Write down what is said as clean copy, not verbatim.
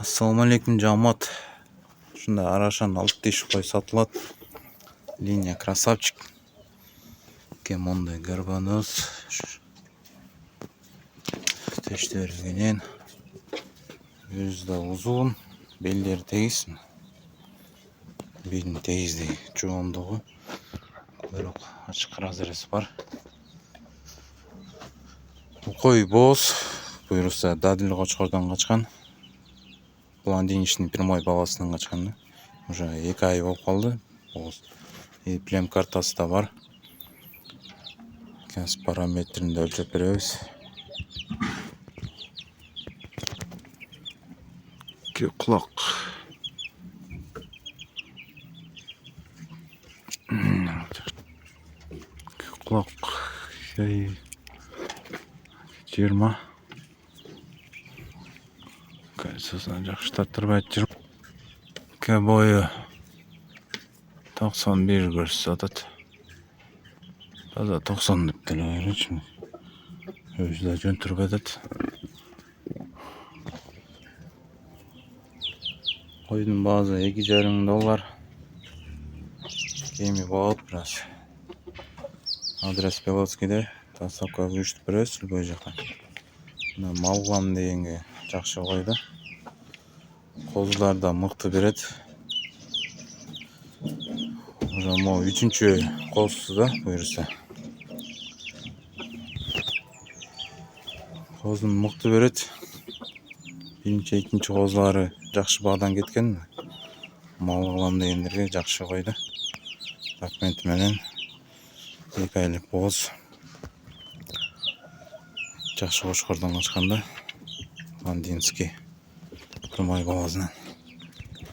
Assalamu alaikum жамаат. Шунда арашан 6 тиш кой сатылат. Линия красавчик. Кемондай горбоноз. Тештөрүлгөнен. Өзү да узун, белдери тегиз. Белин тегиздеги чоңдугу. Койрок ачык разрез бар. Кой боз. Буюрса дадил кочкордон качкан. Блондиничный прямой баласынан качкан. Уже 2 ай болуп калды. И плем картасы да бар. Кенс параметрин да өлчөп беребиз. Кулак. Кулак. 20. Кайсысын жакшы тартырбайт жүр. Бою 91 көрсөтөт. Таза 90 деп келебирчи. Өзү да жөн туруп атат. Койдун баазы $2,5. Кеми болот biraz. Адрес Белоцкийде. Доставка күчтүп беребиз любой жактан. Мына Малгам дегенге жакшы койду. Козулар да мыкты берет. Уже мо 3-чү козусу да буюрса. Козун мыкты берет. 1-2 козулары жакшы баадан кеткен. Малгам дегендерге жакшы койду. Документ менен 2 айлык боз. Жакшы кочкордон качканда. Блондинский прямой баласынан.